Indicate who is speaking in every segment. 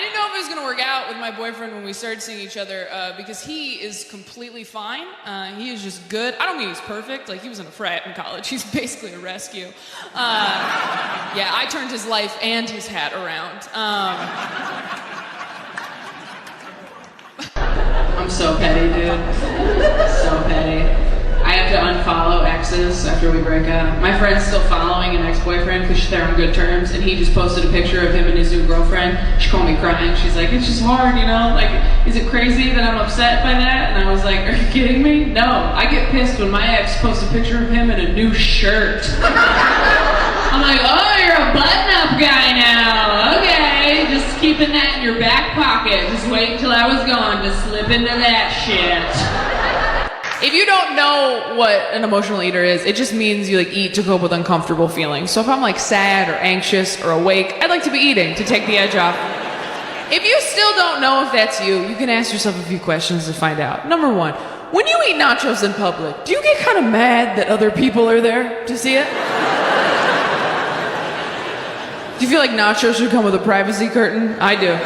Speaker 1: didn't know if it was going to work out with my boyfriend when we started seeing each other because he is completely fine. He is just good. I don't mean he's perfect. Like, he was in a frat in college. He's basically a rescue. Yeah, I turned his life and his hat around.
Speaker 2: I'm so petty, dude. So petty. I have to unfollow exes after we break up. My friend's still following an ex-boyfriend because they're on good terms, and he just posted a picture of him and his new girlfriend. She called me crying. She's like, it's just hard, you know? Like, is it crazy that I'm upset by that? And I was like, are you kidding me? No. I get pissed when my ex posts a picture of him in a new shirt. I'm like, oh, you're a button-up guy now. Okay, just keeping that in your back pocket. Just wait until I was gone to slip into that shit.
Speaker 1: If you don't know what an emotional eater is, it just means you like eat to cope with uncomfortable feelings. So if I'm like sad or anxious or awake, I'd like to be eating to take the edge off. If you still don't know if that's you, you can ask yourself a few questions to find out. Number one, when you eat nachos in public, do you get kind of mad that other people are there to see it? Do you feel like nachos should come with a privacy curtain? I do.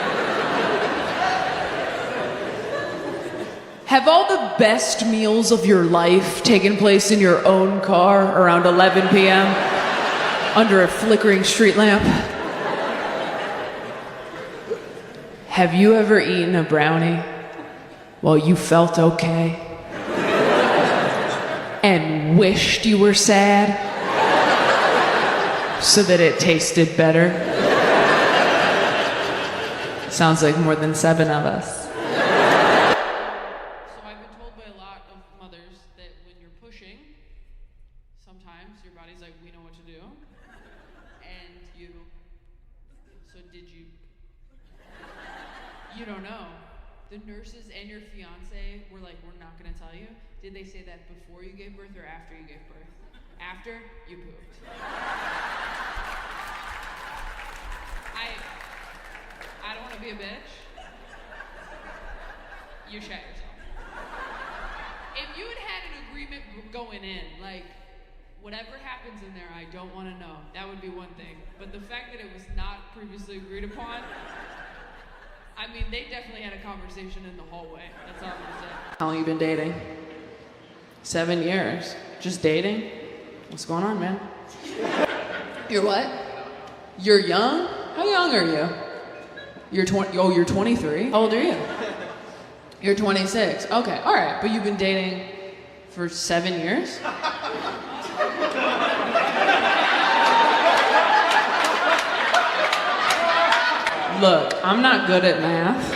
Speaker 1: Have all the best meals of your life taken place in your own car around 11 p.m. under a flickering street lamp? Have you ever eaten a brownie while you felt okay and wished you were sad so that it tasted better? Sounds like more than 7 of us. Sometimes your body's like, we know what to do. And so did you? You don't know. The nurses and your fiance were like, we're not gonna tell you. Did they say that before you gave birth or after you gave birth? After, you pooped. I don't wanna be a bitch. You shut yourself. If you had an agreement going in, like, whatever happens in there, I don't want to know. That would be one thing. But the fact that it was not previously agreed upon, I mean, they definitely had a conversation in the hallway. That's all I'm going to say. How long you been dating? 7 years. Just dating? What's going on, man? You're what? You're young? How young are you? You're 20. Oh, you're 23? How old are you? You're 26. Okay, all right. But you've been dating for 7 years? Look, I'm not good at math,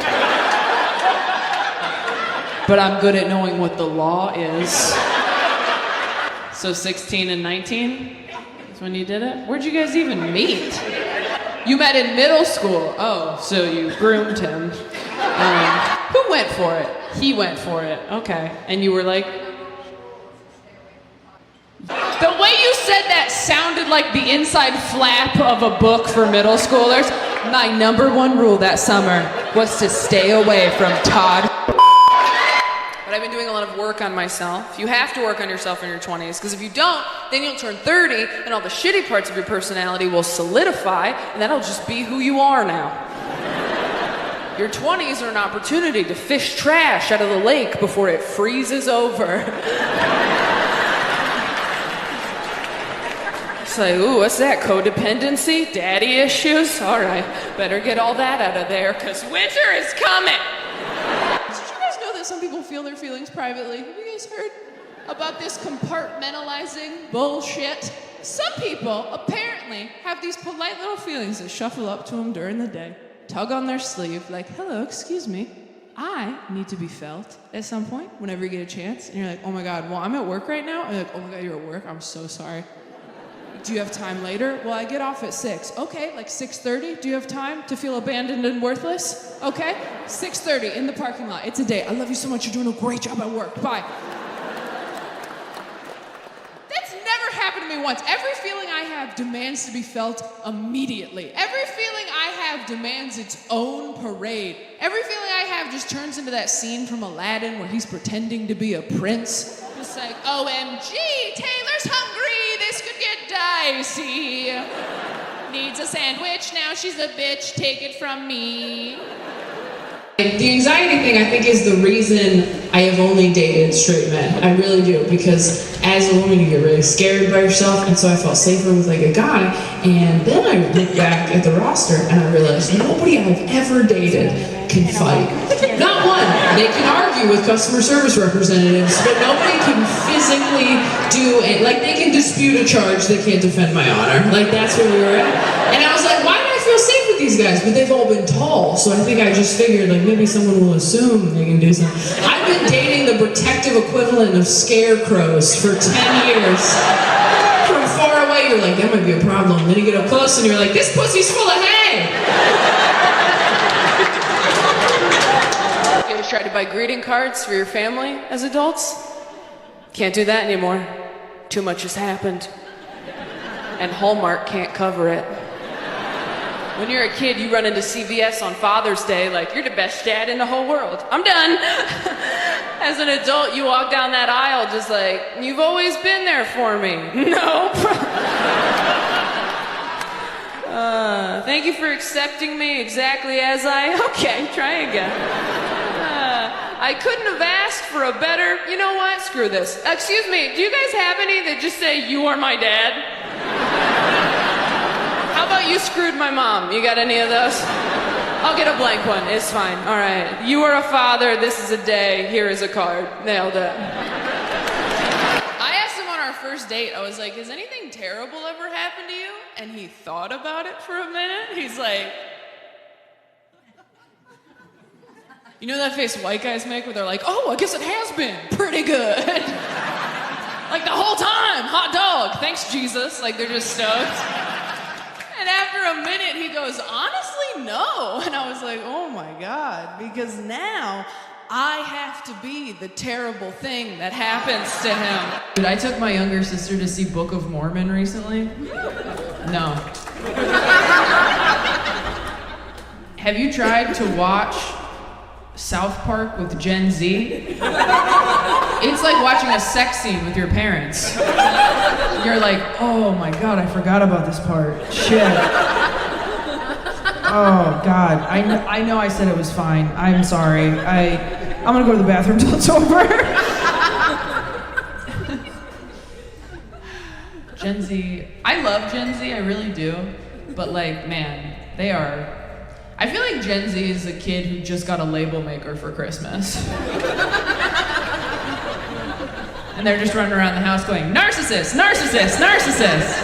Speaker 1: but I'm good at knowing what the law is. So 16 and 19 is when you did it? Where'd you guys even meet? You met in middle school. Oh, so you groomed him. Who went for it? He went for it. Okay. And you were like... The way you said that sounded like the inside flap of a book for middle schoolers. My number one rule that summer was to stay away from Todd. But I've been doing a lot of work on myself. You have to work on yourself in your 20s, because if you don't, then you'll turn 30, and all the shitty parts of your personality will solidify, and that'll just be who you are now. Your 20s are an opportunity to fish trash out of the lake before it freezes over. It's like, ooh, what's that? Codependency? Daddy issues? All right, better get all that out of there, because winter is coming. Did you guys know that some people feel their feelings privately? Have you guys heard about this compartmentalizing bullshit? Some people apparently have these polite little feelings that shuffle up to them during the day, tug on their sleeve, like, hello, excuse me, I need to be felt at some point whenever you get a chance. And you're like, oh my God, well, I'm at work right now. And you're like, oh my God, you're at work? I'm so sorry. Do you have time later? Well, I get off at 6. Okay, like 6:30? Do you have time to feel abandoned and worthless? Okay, 6:30 in the parking lot. It's a date. I love you so much. You're doing a great job at work. Bye. That's never happened to me once. Every feeling I have demands to be felt immediately. Every feeling I have demands its own parade. Every feeling I have just turns into that scene from Aladdin where he's pretending to be a prince. Just like, OMG, Taylor's hungry. This could get dicey. needs a sandwich, now she's a bitch, take it from me.
Speaker 3: The anxiety thing, I think, is the reason I have only dated straight men. I really do, because as a woman, you get really scared by yourself, and so I felt safer with like a guy. And then I looked back at the roster, and I realized nobody I've ever dated can fight. Not one. They can argue with customer service representatives, but nobody can physically do it. Like, they can dispute a charge, they can't defend my honor. Like, that's where we were at. And I was like, why do I feel safe with these guys? But they've all been tall, so I think I just figured, like, maybe someone will assume they can do something. I've been dating the protective equivalent of scarecrows for 10 years. From far away, you're like, that might be a problem. Then you get up close and you're like, this pussy's full of hay!
Speaker 1: You ever tried to buy greeting cards for your family as adults? Can't do that anymore. Too much has happened. And Hallmark can't cover it. When you're a kid, you run into CVS on Father's Day like, you're the best dad in the whole world. I'm done. As an adult, you walk down that aisle just like, you've always been there for me. Nope. Thank you for accepting me exactly as okay, try again. I couldn't have asked for a better, you know what, screw this. Excuse me, do you guys have any that just say, you are my dad? How about you screwed my mom? You got any of those? I'll get a blank one, it's fine, all right. You are a father, this is a day, here is a card. Nailed it. I asked him on our first date, I was like, has anything terrible ever happened to you? And he thought about it for a minute. He's like, you know that face white guys make where they're like, oh, I guess it has been pretty good. Like the whole time, hot dog, thanks Jesus. Like they're just stoked. And after a minute, he goes, honestly, no. And I was like, oh my God, because now I have to be the terrible thing that happens to him.
Speaker 2: Dude, I took my younger sister to see Book of Mormon recently. No. Have you tried to watch South Park with Gen Z? It's like watching a sex scene with your parents. You're like, oh my God, I forgot about this part. Shit. Oh God, I know I said it was fine. I'm sorry. I'm gonna go to the bathroom till it's over. Gen Z, I love Gen Z, I really do. But like, man, they are. I feel like Gen Z is a kid who just got a label maker for Christmas. And they're just running around the house going, narcissist, narcissist, narcissist.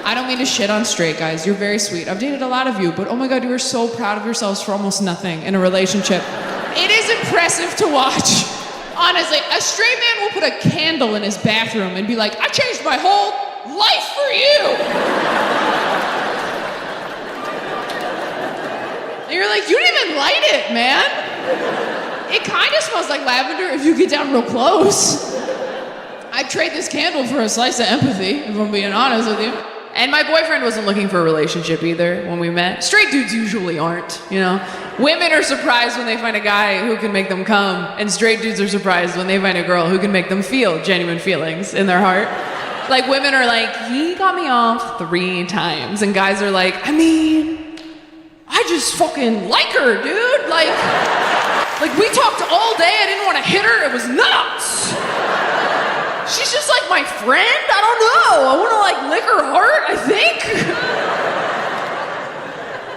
Speaker 1: I don't mean to shit on straight guys. You're very sweet. I've dated a lot of you, but oh my God, you are so proud of yourselves for almost nothing in a relationship. It is impressive to watch. Honestly, a straight man will put a candle in his bathroom and be like, I changed my whole life for you. And you're like, you didn't even light it, man. It kind of smells like lavender if you get down real close. I'd trade this candle for a slice of empathy, if I'm being honest with you. And my boyfriend wasn't looking for a relationship either when we met. Straight dudes usually aren't, you know? Women are surprised when they find a guy who can make them come, and straight dudes are surprised when they find a girl who can make them feel genuine feelings in their heart. Like, women are like, he got me off 3 times, and guys are like, I mean, I just fucking like her, dude. Like we talked all day, I didn't want to hit her, it was nuts. She's just like my friend, I don't know. I want to like lick her heart, I think.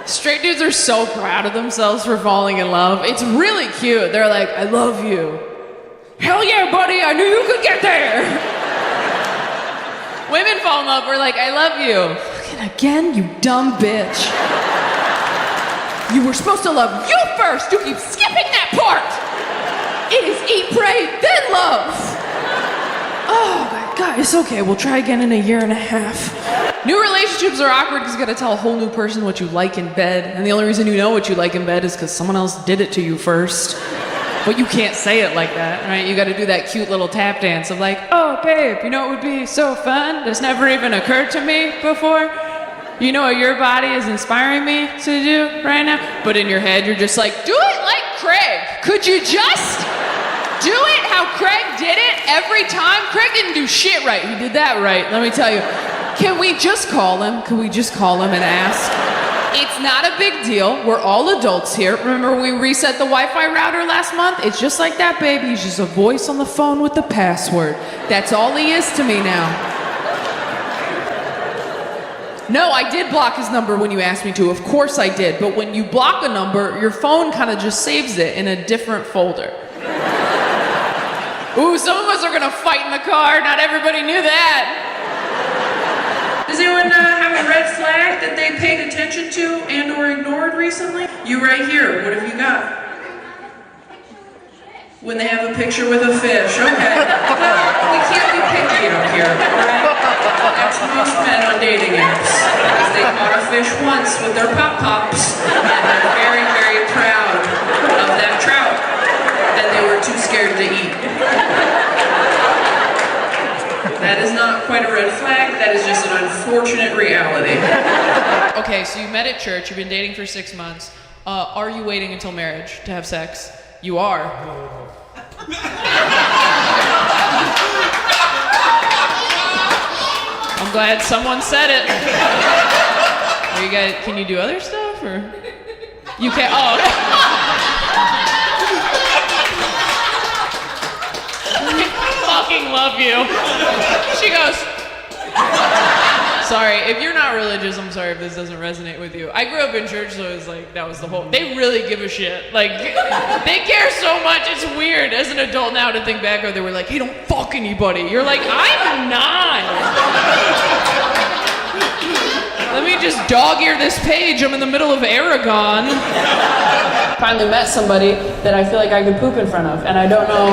Speaker 1: Straight dudes are so proud of themselves for falling in love. It's really cute. They're like, I love you. Hell yeah, buddy, I knew you could get there. Women fall in love, we're like, I love you. Fucking again, you dumb bitch. You were supposed to love you first. You keep skipping that part. It is eat, pray, then love. Oh my God, it's okay. We'll try again in a year and a half. New relationships are awkward because you gotta tell a whole new person what you like in bed. And the only reason you know what you like in bed is because someone else did it to you first. But you can't say it like that, right? You gotta do that cute little tap dance of like, oh babe, you know what would be so fun? This never even occurred to me before. You know what your body is inspiring me to do right now? But in your head, you're just like, do it like Craig. Could you just do it how Craig did it every time? Craig didn't do shit right. He did that right, let me tell you. Can we just call him? Can we just call him and ask? It's not a big deal. We're all adults here. Remember when we reset the Wi-Fi router last month? It's just like that, baby. He's just a voice on the phone with the password. That's all he is to me now. No, I did block his number when you asked me to. Of course I did. But when you block a number, your phone kind of just saves it in a different folder. Ooh, some of us are gonna fight in the car. Not everybody knew that.
Speaker 3: Does anyone have a red flag that they paid attention to and or ignored recently? You right here, what have you got? When they have a picture with a fish, okay. Well, we can't be picky up here, alright? That's most men on dating apps. Because they caught a fish once with their pop-pops, and they're very, very proud of that trout. And they were too scared to eat. That is not quite a red flag, that is just an unfortunate reality.
Speaker 1: Okay, so you met at church, you've been dating for 6 months. Are you waiting until marriage to have sex? You are. I'm glad someone said it. Are you guys, can you do other stuff, or? You can't, oh. Fucking love you. She goes, sorry, if you're not religious, I'm sorry if this doesn't resonate with you. I grew up in church, so it was like, that was the whole, they really give a shit. Like, they care so much, it's weird. As an adult now to think back, or they were like, hey, don't fuck anybody. You're like, I'm not. Let me just dog ear this page, I'm in the middle of Aragon.
Speaker 2: Finally met somebody that I feel like I could poop in front of, and I don't know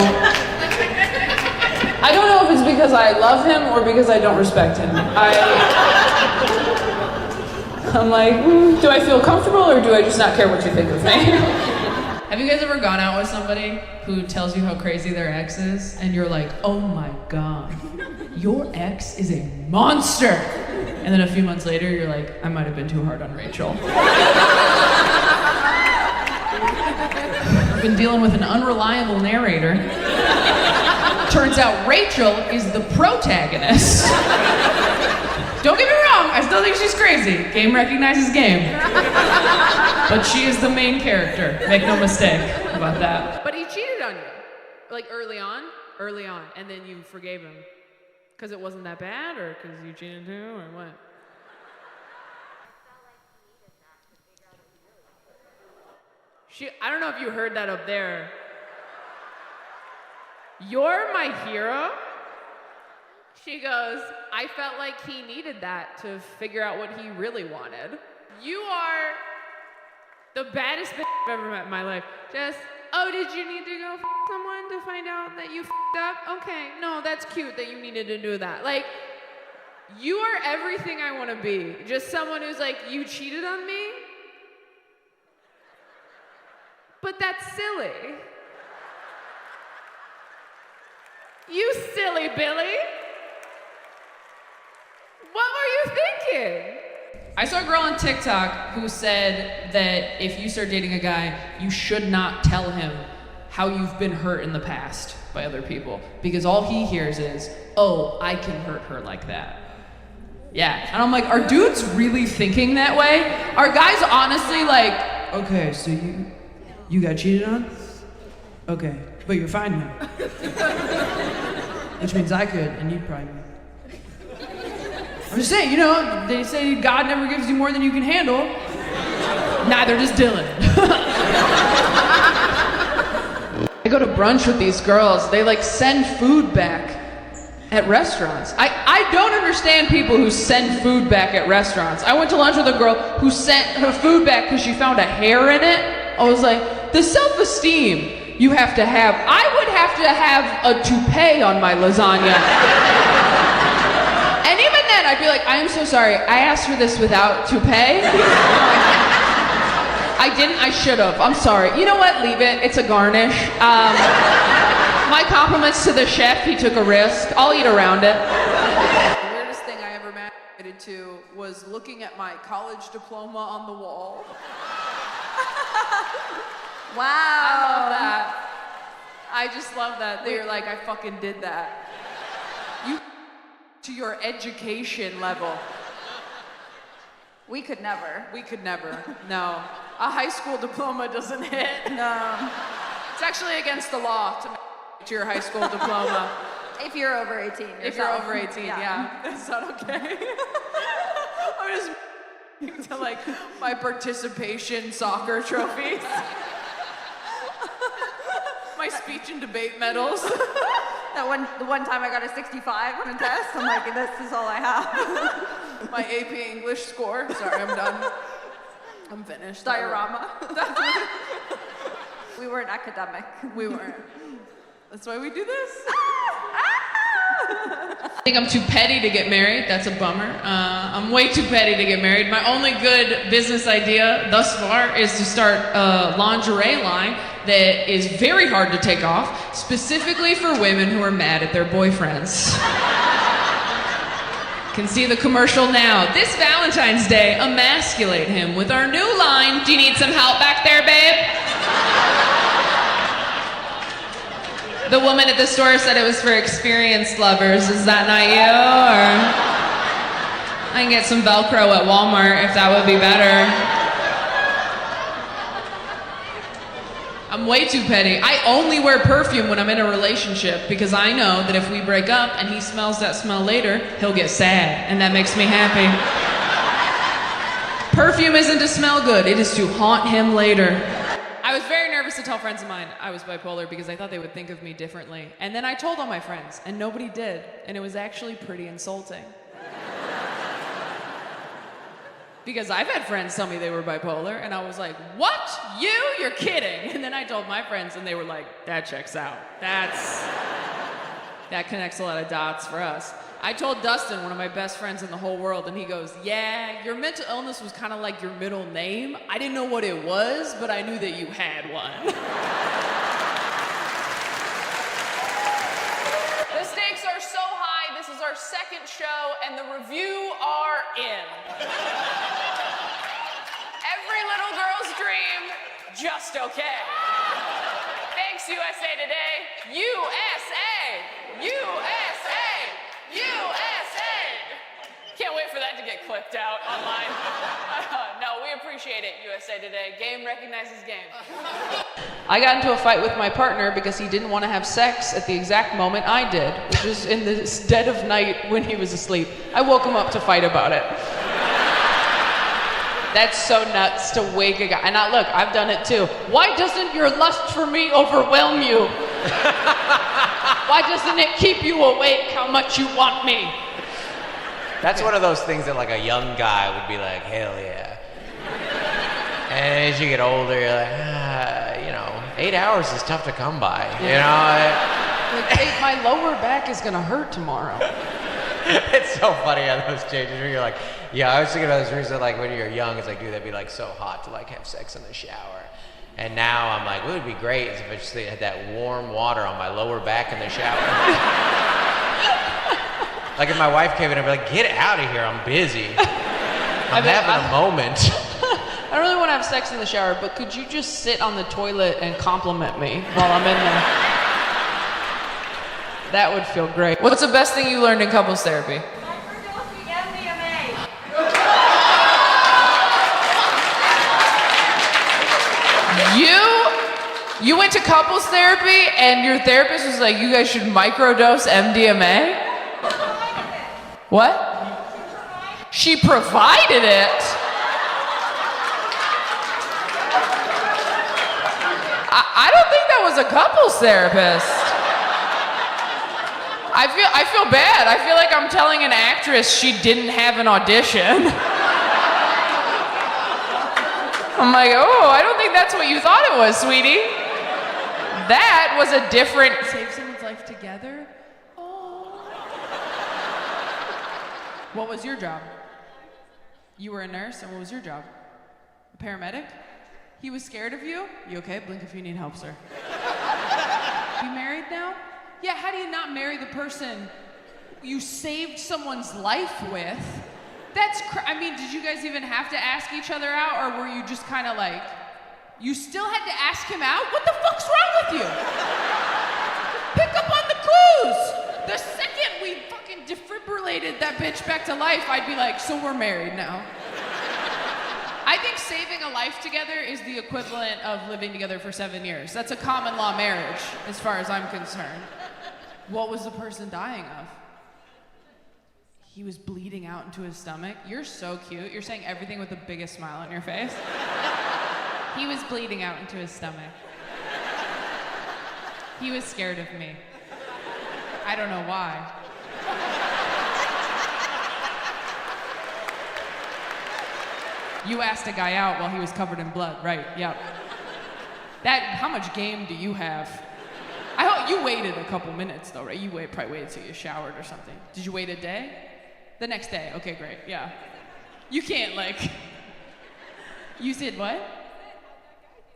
Speaker 2: if it's because I love him or because I don't respect him. I'm like, do I feel comfortable or do I just not care what you think of me?
Speaker 1: Have you guys ever gone out with somebody who tells you how crazy their ex is, and you're like, oh my god, your ex is a monster? And then a few months later, you're like, I might have been too hard on Rachel. I've been dealing with an unreliable narrator. Turns out Rachel is the protagonist. Don't get me wrong, I still think she's crazy. Game recognizes game. But she is the main character. Make no mistake about that. But he cheated on you. Like early on, and then you forgave him. Because it wasn't that bad, or because you cheated too, or what? I don't know if you heard that up there. You're my hero? She goes, I felt like he needed that to figure out what he really wanted. You are the baddest bitch I've ever met in my life. Just, oh, did you need to go f someone to find out that you f***ed up? Okay, no, that's cute that you needed to do that. Like, you are everything I want to be. Just someone who's like, you cheated on me? But that's silly. You silly Billy. What were you thinking? I saw a girl on TikTok who said that if you start dating a guy, you should not tell him how you've been hurt in the past by other people. Because all he hears is, oh, I can hurt her like that. Yeah, and I'm like, are dudes really thinking that way? Are guys honestly like, okay, so you got cheated on? Okay, but you're fine now. Which means I could, and you'd probably. I'm just saying, you know, they say God never gives you more than you can handle. Neither does Dylan. I go to brunch with these girls. They like send food back at restaurants. I don't understand people who send food back at restaurants. I went to lunch with a girl who sent her food back because she found a hair in it. I was like, the self-esteem you have to have. I would have to have a toupee on my lasagna. And even then, I'd be like, I am so sorry. I asked for this without toupee. I didn't, I should have. I'm sorry. You know what? Leave it. It's a garnish. My compliments to the chef. He took a risk. I'll eat around it.
Speaker 4: The weirdest thing I ever masturbated to was looking at my college diploma on the wall.
Speaker 5: Wow.
Speaker 4: I love that. I just love that. They're like, I fucking did that. You to your education level.
Speaker 5: We could never.
Speaker 4: We could never. No. A high school diploma doesn't hit. No. It's actually against the law to your high school diploma.
Speaker 5: If you're over 18.
Speaker 4: If you're over 18, yeah. That's not okay. I'm just to like my participation soccer trophies. My speech and debate medals.
Speaker 5: The one time I got a 65 on a test, I'm like, this is all I have.
Speaker 4: My AP English score. Sorry, I'm done. I'm finished.
Speaker 5: Diorama. We weren't academic.
Speaker 4: We weren't. That's why we do this.
Speaker 2: I think I'm too petty to get married. That's a bummer. I'm way too petty to get married. My only good business idea thus far is to start a lingerie line that is very hard to take off, specifically for women who are mad at their boyfriends. Can see the commercial now. This Valentine's Day, emasculate him with our new line. Do you need some help back there, babe? The woman at the store said it was for experienced lovers. Is that not you? Or I can get some Velcro at Walmart if that would be better. I'm way too petty. I only wear perfume when I'm in a relationship because I know that if we break up and he smells that smell later, he'll get sad, and that makes me happy. Perfume isn't to smell good, it is to haunt him later. I was very nervous to tell friends of mine I was bipolar because I thought they would think of me differently. And then I told all my friends, and nobody did. And it was actually pretty insulting. Because I've had friends tell me they were bipolar, and I was like, what? You? You're kidding. And then I told my friends, and they were like, that checks out. That connects a lot of dots for us. I told Dustin, one of my best friends in the whole world, and he goes, yeah, your mental illness was kind of like your middle name. I didn't know what it was, but I knew that you had one.
Speaker 1: The stakes are so high. This is our second show, and the review are in. Every little girl's dream, just okay. Thanks, USA Today. USA! USA! USA! Can't wait for that to get clipped out online. No, we appreciate it, USA Today. Game recognizes game.
Speaker 2: I got into a fight with my partner because he didn't want to have sex at the exact moment I did, which was in the dead of night when he was asleep. I woke him up to fight about it. That's so nuts to wake a guy. And look, I've done it too. Why doesn't your lust for me overwhelm you? Why doesn't it keep you awake how much you want me?
Speaker 6: That's one of those things that like a young guy would be like, hell yeah. And as you get older, you're like, 8 hours is tough to come by, you know?
Speaker 2: Like, hey, my lower back is gonna hurt tomorrow.
Speaker 6: It's so funny how those changes where you're like, yeah, I was thinking about this reason, like when you're young, it's like, dude, that'd be like so hot to like have sex in the shower. And now I'm like, what would be great is if I just had that warm water on my lower back in the shower. Like if my wife came in, I'd be like, get out of here, I'm busy. I'm having a moment.
Speaker 2: I don't really want to have sex in the shower, but could you just sit on the toilet and compliment me while I'm in there? That would feel great. What's the best thing you learned in couples therapy?
Speaker 5: Microdosing MDMA.
Speaker 2: You went to couples therapy and your therapist was like, you guys should microdose MDMA? What? She provided it? I don't think that was a couples therapist. I feel bad. I feel like I'm telling an actress she didn't have an audition. I'm like, oh, I don't think that's what you thought it was, sweetie. That was a different...
Speaker 1: Save someone's life together? Oh. What was your job? You were a nurse, and what was your job? A paramedic? He was scared of you? You okay? Blink if you need help, sir. You married now? Yeah, how do you not marry the person you saved someone's life with? I mean, did you guys even have to ask each other out, or were you just kind of like, you still had to ask him out? What the fuck's wrong with you? Pick up on the clues. The second we fucking defibrillated that bitch back to life, I'd be like, so we're married now. I think saving a life together is the equivalent of living together for 7 years. That's a common law marriage, as far as I'm concerned. What was the person dying of? He was bleeding out into his stomach. You're so cute. You're saying everything with the biggest smile on your face. He was bleeding out into his stomach. He was scared of me. I don't know why. You asked a guy out while he was covered in blood, right? Yep. How much game do you have? I hope you waited a couple minutes though, right? You probably waited till you showered or something. Did you wait a day? The next day, okay, great, yeah. You can't you said what?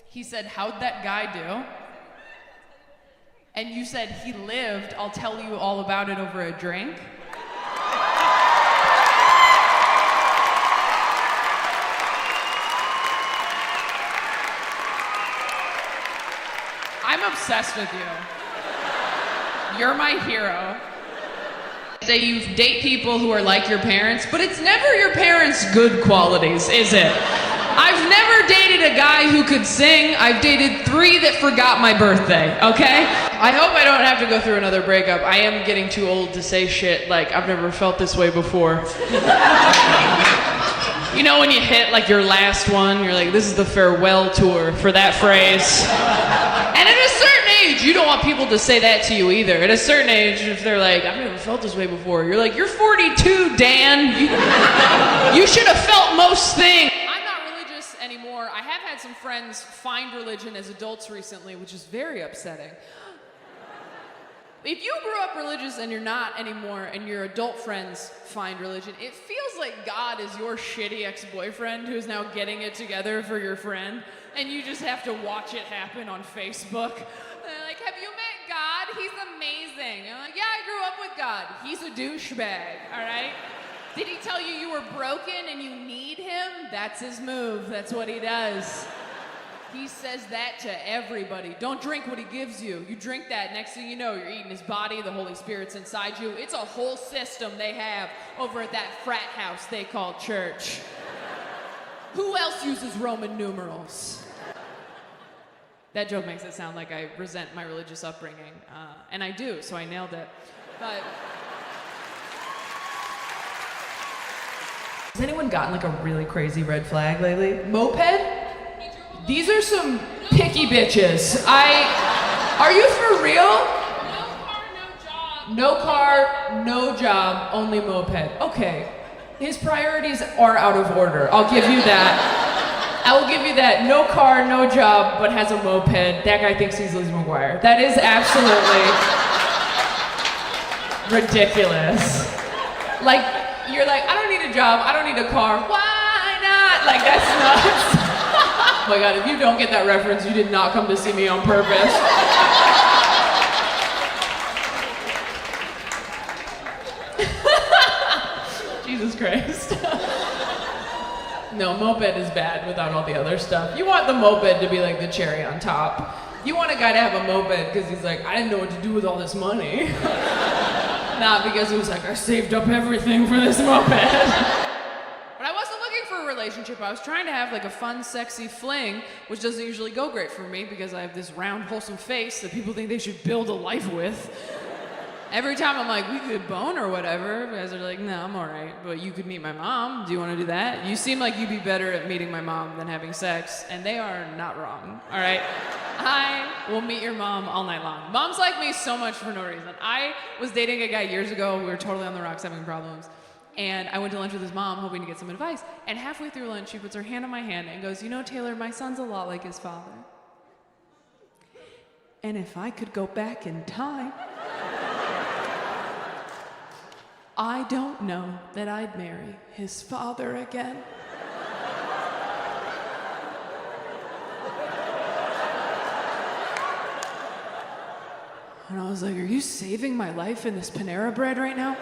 Speaker 1: He said, how'd that guy do? And you said, he lived, I'll tell you all about it over a drink. I'm obsessed with you. You're my hero. Say you date people who are like your parents, but it's never your parents' good qualities, is it? I've never dated a guy who could sing. I've dated 3 that forgot my birthday, okay? I hope I don't have to go through another breakup. I am getting too old to say shit like, I've never felt this way before. You know when you hit your last one, you're like, this is the farewell tour for that phrase. And at a certain age, you don't want people to say that to you either. At a certain age, if they're like, I've never felt this way before, you're like, you're 42, Dan. You should have felt most things. I'm not religious anymore. I have had some friends find religion as adults recently, which is very upsetting. If you grew up religious and you're not anymore, and your adult friends find religion, it feels like God is your shitty ex-boyfriend who's now getting it together for your friend, and you just have to watch it happen on Facebook. They're like, have you met God? He's amazing. I'm like, yeah, I grew up with God. He's a douchebag, all right? Did he tell you you were broken and you need him? That's his move. That's what he does. He says that to everybody. Don't drink what he gives you. You drink that, next thing you know, you're eating his body, the Holy Spirit's inside you. It's a whole system they have over at that frat house they call church. Who else uses Roman numerals? That joke makes it sound like I resent my religious upbringing, and I do, so I nailed it. But has anyone gotten a really crazy red flag lately? Moped? These are some picky bitches. Are you for real? No car, no job, only moped. Okay, his priorities are out of order. I'll give you that. I will give you that. No car, no job, but has a moped. That guy thinks he's Lizzie McGuire. That is absolutely ridiculous. You're like, I don't need a job, I don't need a car. Why not? That's nuts. Oh my God, if you don't get that reference, you did not come to see me on purpose. Jesus Christ. No, moped is bad without all the other stuff. You want the moped to be the cherry on top. You want a guy to have a moped because he's like, I didn't know what to do with all this money. Not because he was like, I saved up everything for this moped. Relationship. I was trying to have a fun, sexy fling, which doesn't usually go great for me because I have this round, wholesome face that people think they should build a life with. Every time I'm like, we could bone or whatever, guys are like, no, I'm all right, but you could meet my mom. Do you want to do that? You seem like you'd be better at meeting my mom than having sex, and they are not wrong, all right? I will meet your mom all night long. Moms like me so much for no reason. I was dating a guy years ago. We were totally on the rocks, having problems. And I went to lunch with his mom, hoping to get some advice. And halfway through lunch, she puts her hand on my hand and goes, you know, Taylor, my son's a lot like his father. And if I could go back in time, I don't know that I'd marry his father again. And I was like, are you saving my life in this Panera Bread right now?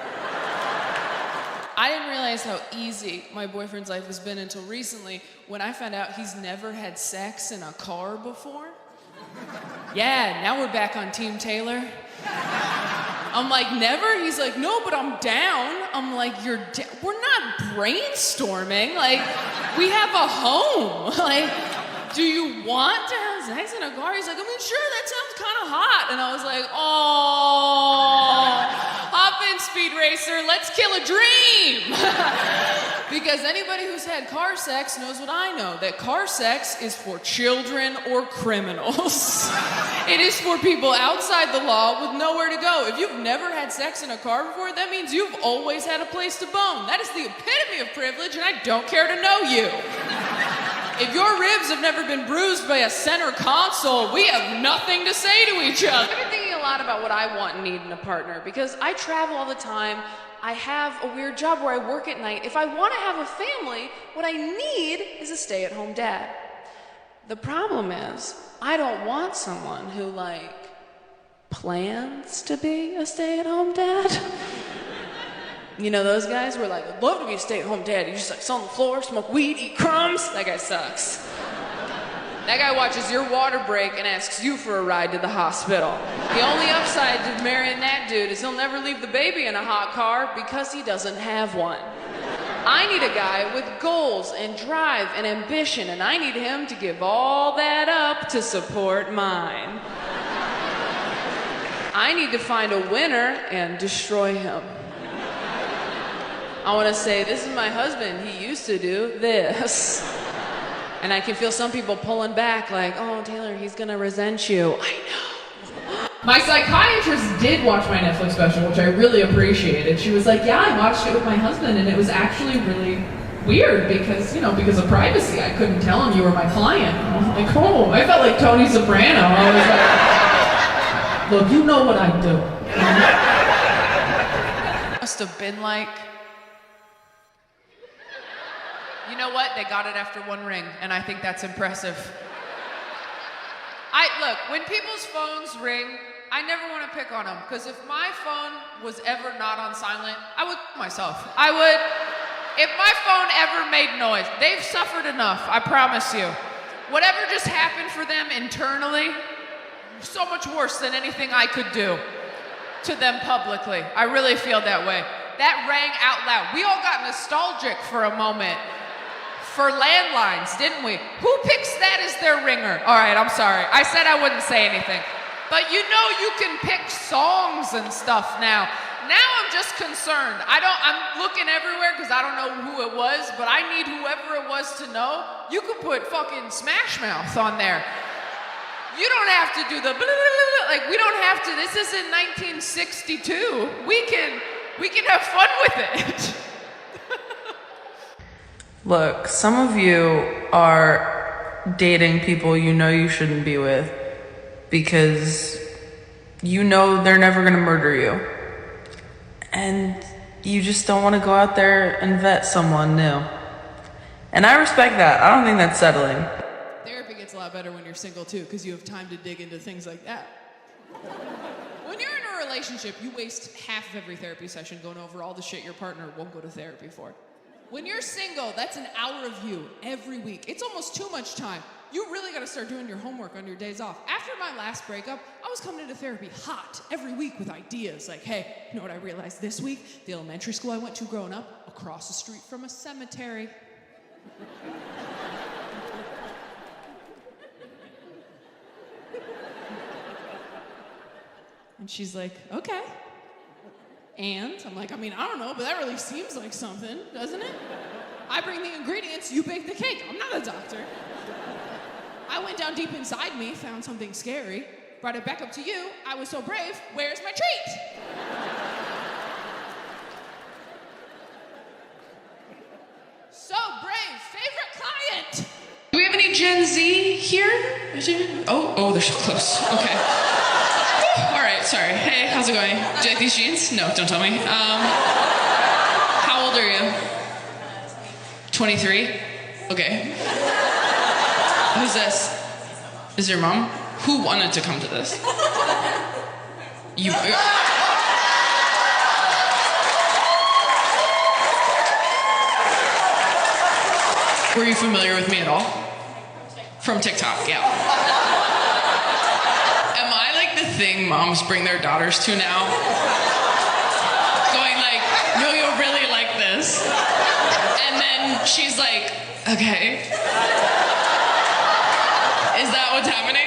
Speaker 1: I didn't realize how easy my boyfriend's life has been until recently when I found out he's never had sex in a car before. Yeah, now we're back on Team Taylor. I'm like, never? He's like, no, but I'm down. I'm like, we're not brainstorming. Like, we have a home. Like, do you want to have sex in a car? He's like, I mean, sure, that sounds kind of hot. And I was like, oh, hop in, Speed Racer, let's kill a dream. Because anybody who's had car sex knows what I know, that car sex is for children or criminals. It is for people outside the law with nowhere to go. If you've never had sex in a car before, that means you've always had a place to bone. That is the epitome of privilege, and I don't care to know you. If your ribs have never been bruised by a center console, we have nothing to say to each other.
Speaker 2: I've been thinking a lot about what I want and need in a partner because I travel all the time. I have a weird job where I work at night. If I want to have a family, what I need is a stay-at-home dad. The problem is, I don't want someone who, like, plans to be a stay-at-home dad. You know those guys who are like, I'd love to be a stay-at-home dad. You just like sit on the floor, smoke weed, eat crumbs. That guy sucks. That guy watches your water break and asks you for a ride to the hospital. The only upside to marrying that dude is he'll never leave the baby in a hot car because he doesn't have one. I need a guy with goals and drive and ambition, and I need him to give all that up to support mine. I need to find a winner and destroy him. I want to say, this is my husband. He used to do this. And I can feel some people pulling back like, oh, Taylor, he's going to resent you. I know.
Speaker 3: My psychiatrist did watch my Netflix special, which I really appreciated. She was like, yeah, I watched it with my husband, and it was actually really weird because, because of privacy. I couldn't tell him you were my client. I was like, oh, I felt like Tony Soprano. I was like, look, you know what I do.
Speaker 4: Must have been like, you know what? They got it after one ring, and I think that's impressive. Look, when people's phones ring, I never want to pick on them, because if my phone was ever not on silent, I would myself. If my phone ever made noise, they've suffered enough, I promise you. Whatever just happened for them internally, so much worse than anything I could do to them publicly. I really feel that way. That rang out loud. We all got nostalgic for a moment. For landlines, didn't we? Who picks that as their ringer? All right, I'm sorry. I said I wouldn't say anything. But you can pick songs and stuff now. Now I'm just concerned. I'm looking everywhere because I don't know who it was, but I need whoever it was to know. You could put fucking Smash Mouth on there. You don't have to do the blah, blah, blah, like we don't have to. This isn't 1962. We can have fun with it.
Speaker 7: Look, some of you are dating people you shouldn't be with because they're never going to murder you. And you just don't want to go out there and vet someone new. And I respect that. I don't think that's settling.
Speaker 1: Therapy gets a lot better when you're single too, because you have time to dig into things like that. When you're in a relationship, you waste half of every therapy session going over all the shit your partner won't go to therapy for. When you're single, that's an hour of you every week. It's almost too much time. You really gotta start doing your homework on your days off. After my last breakup, I was coming into therapy hot every week with ideas like, hey, you know what I realized this week? The elementary school I went to growing up, across the street from a cemetery. And she's like, okay. And I'm like, I don't know, but that really seems like something, doesn't it? I bring the ingredients, you bake the cake. I'm not a doctor. I went down deep inside me, found something scary, brought it back up to you. I was so brave, where's my treat? So brave, favorite client.
Speaker 2: Do we have any Gen Z here? Oh, they're so close. Okay. All right, sorry. Hey, how's it going? Do you like these jeans? No, don't tell me. How old are you? 23? Okay. Who's this? Is your mom? Who wanted to come to this? You. Were you familiar with me at all? From TikTok, yeah. Am I like the thing moms bring their daughters to now?
Speaker 1: And then she's like, okay. Is that what's happening?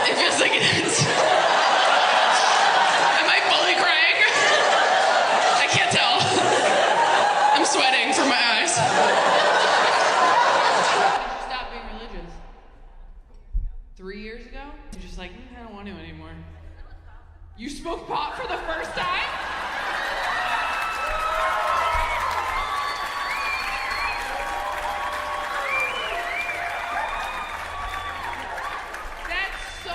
Speaker 1: It feels like it is. Am I fully crying? I can't tell. I'm sweating from my eyes. Stop being religious. 3 years ago, you're just like, I don't want to anymore. You smoked pot for the first time? That's so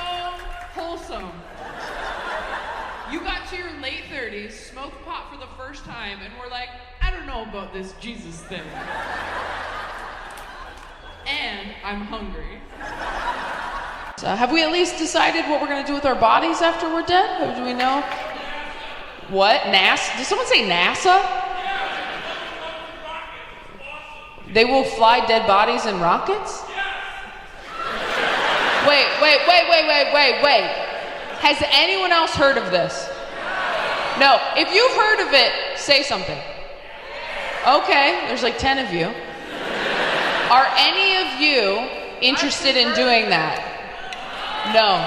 Speaker 1: wholesome. You got to your late 30s, smoked pot for the first time, and were like, I don't know about this Jesus thing. And I'm hungry. So have we at least decided what we're gonna do with our bodies after we're dead? Do we know? What? NASA? Did someone say NASA? They will fly dead bodies in rockets? Wait. Has anyone else heard of this? No. If you've heard of it, say something. Okay, there's like 10 of you. Are any of you interested in doing that? No,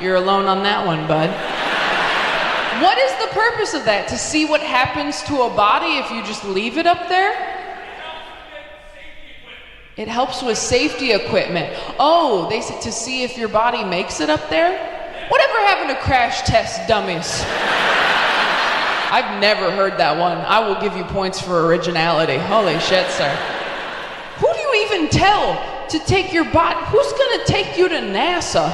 Speaker 1: you're alone on that one, bud. What is the purpose of that? To see what happens to a body if you just leave it up there? It helps with safety equipment. Oh, they said to see if your body makes it up there? Whatever happened to crash test dummies? I've never heard that one. I will give you points for originality. Holy shit, sir. Who do you even tell to take your body? Who's gonna take you to NASA?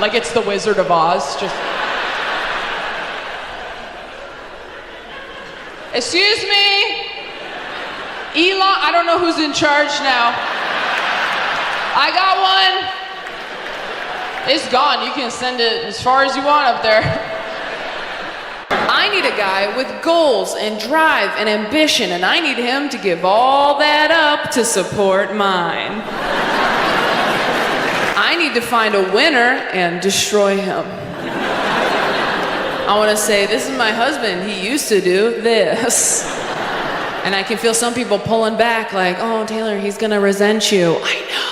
Speaker 1: Like it's the Wizard of Oz, just... Excuse me? Elon, I don't know who's in charge now. I got one. It's gone, you can send it as far as you want up there. I need a guy with goals and drive and ambition, and I need him to give all that up to support mine. I need to find a winner and destroy him. I want to say, this is my husband, he used to do this. And I can feel some people pulling back like, oh, Taylor, he's gonna resent you. I know.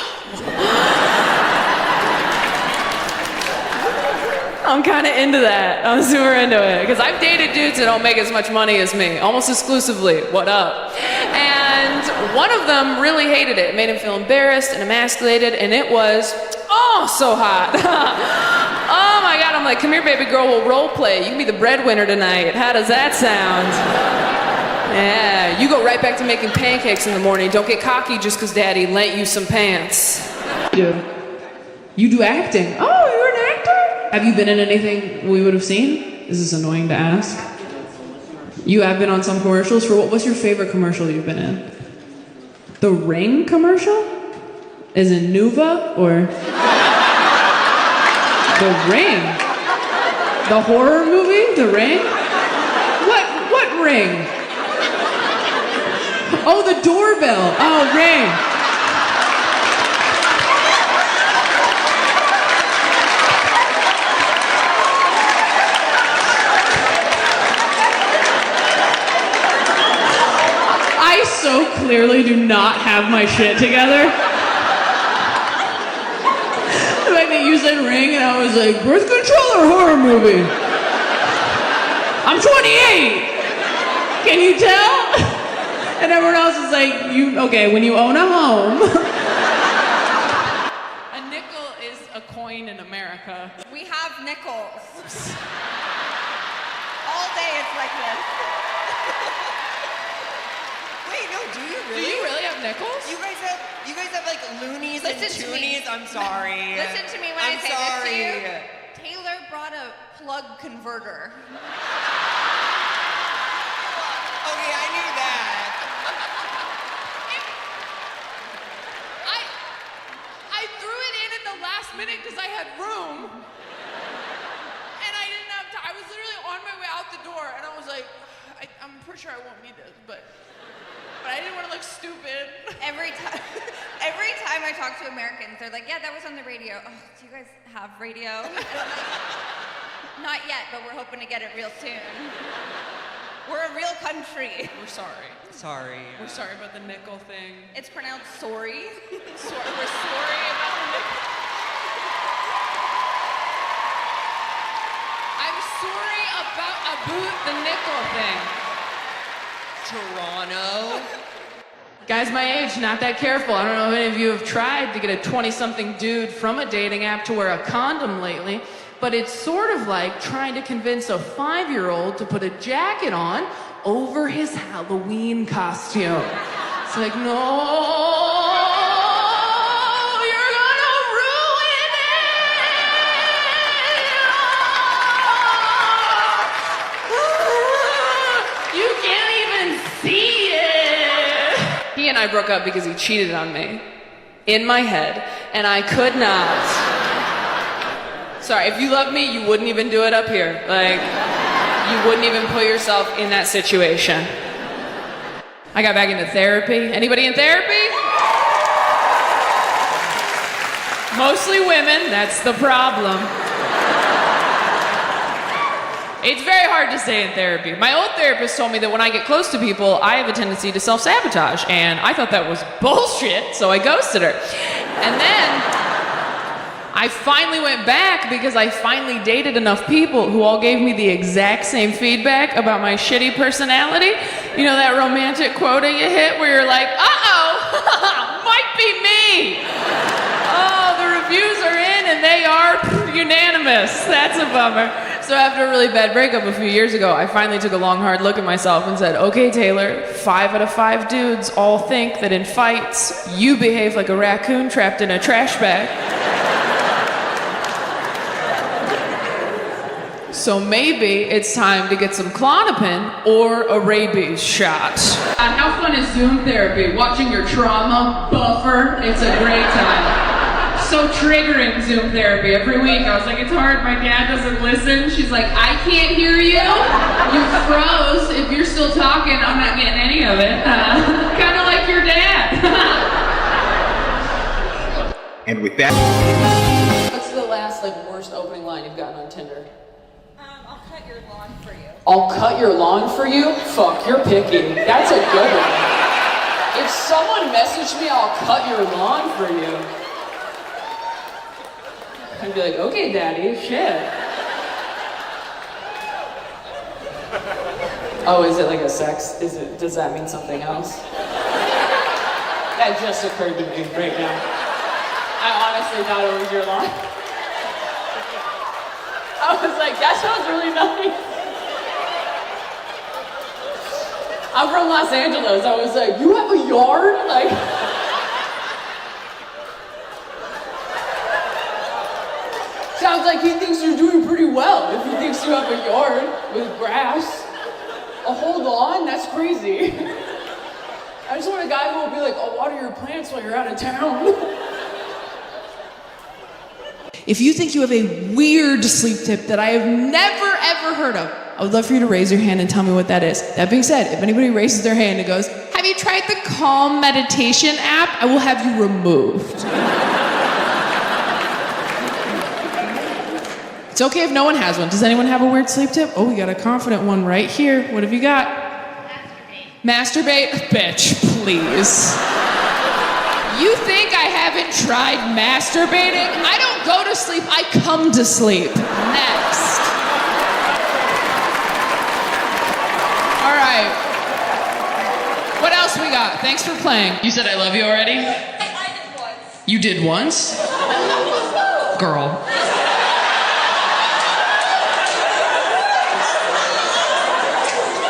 Speaker 1: I'm kind of into that. I'm super into it. Because I've dated dudes that don't make as much money as me, almost exclusively. What up? And one of them really hated it. It made him feel embarrassed and emasculated, and it was, oh, so hot. Oh my God, I'm like, come here, baby girl, we'll role play. You can be the breadwinner tonight. How does that sound? Yeah, you go right back to making pancakes in the morning. Don't get cocky just because daddy lent you some pants. You do acting. Oh, you're an actor? Have you been in anything we would have seen? Is this annoying to ask? You have been on some commercials. For what's your favorite commercial you've been in? The Ring commercial? Is it Nuva or? The Ring? The horror movie? The Ring? What ring? Oh, the doorbell. Oh, Ring. I so clearly do not have my shit together. The fact that you said Ring and I was like, birth control or horror movie? I'm 28. Can you tell? And everyone else is like, okay, when you own a home. A nickel is a coin in America.
Speaker 5: We have nickels. All day it's like this.
Speaker 8: Wait, no, do you
Speaker 1: Do
Speaker 8: really?
Speaker 1: you really have nickels?
Speaker 8: You guys have like loonies and
Speaker 5: Listen to me.
Speaker 8: toonies? I'm sorry.
Speaker 5: Listen to me when
Speaker 8: I'm
Speaker 5: I say
Speaker 8: sorry.
Speaker 5: this to you. Taylor brought a plug converter.
Speaker 8: Okay, I knew that.
Speaker 1: I threw it in at the last minute because I had room. And I didn't have time. I was literally on my way out the door and I was like, I'm pretty sure I won't need this, but
Speaker 4: but I didn't want to look stupid.
Speaker 5: Every time I talk to Americans, they're like, yeah, that was on the radio. Oh, do you guys have radio? Not yet, but we're hoping to get it real soon. We're a real country.
Speaker 4: We're sorry.
Speaker 8: Sorry.
Speaker 4: We're sorry about the nickel thing.
Speaker 5: It's pronounced sorry.
Speaker 4: We're sorry about the nickel. I'm sorry about the nickel thing.
Speaker 8: Toronto.
Speaker 1: Guys my age, not that careful. I don't know if any of you have tried to get a 20-something dude from a dating app to wear a condom lately, but it's sort of like trying to convince a 5-year-old to put a jacket on over his Halloween costume. It's like, no, you're gonna ruin it. You can't even see it. He and I broke up because he cheated on me in my head, and I could not. Sorry, if you love me, you wouldn't even do it up here. Like, you wouldn't even put yourself in that situation. I got back into therapy. Anybody in therapy? Mostly women, that's the problem. It's very hard to stay in therapy. My old therapist told me that when I get close to people, I have a tendency to self-sabotage, and I thought that was bullshit, so I ghosted her. And then I finally went back because I finally dated enough people who all gave me the exact same feedback about my shitty personality. You know that romantic quota you hit where you're like, uh-oh, might be me. Oh, the reviews are in and they are unanimous. That's a bummer. So after a really bad breakup a few years ago, I finally took a long, hard look at myself and said, okay, Taylor, 5 out of 5 dudes all think that in fights, you behave like a raccoon trapped in a trash bag. So maybe it's time to get some Klonopin or a rabies shot. How fun is Zoom therapy? Watching your trauma buffer? It's a great time. So triggering, Zoom therapy. Every week I was like, it's hard, my dad doesn't listen. She's like, I can't hear you. You froze. If you're still talking, I'm not getting any of it. Kind of like your dad.
Speaker 9: And with that...
Speaker 1: What's the last, worst opening line you've gotten on Tinder?
Speaker 5: I'll cut your lawn for you.
Speaker 1: I'll cut your lawn for you? Fuck, you're picky. That's a good one. If someone messaged me, I'll cut your lawn for you, I'd be like, okay, daddy, shit. Oh, is it like a sex? Does that mean something else? That just occurred to me right now. I honestly thought it was your lawn. I was like, that sounds really nice. I'm from Los Angeles. I was like, you have a yard? Sounds like he thinks you're doing pretty well if he thinks you have a yard with grass. A whole lawn? That's crazy. I just want a guy who will be like, I'll water your plants while you're out of town. If you think you have a weird sleep tip that I have never ever heard of, I would love for you to raise your hand and tell me what that is. That being said, if anybody raises their hand and goes, have you tried the Calm meditation app? I will have you removed. It's okay if no one has one. Does anyone have a weird sleep tip? Oh, we got a confident one right here. What have you got? Masturbate. Masturbate? Bitch, please. You think I haven't tried masturbating? I don't go to sleep, I come to sleep. Next. All right. What else we got? Thanks for playing. You said I love you already?
Speaker 5: I did once.
Speaker 1: You did once? Girl.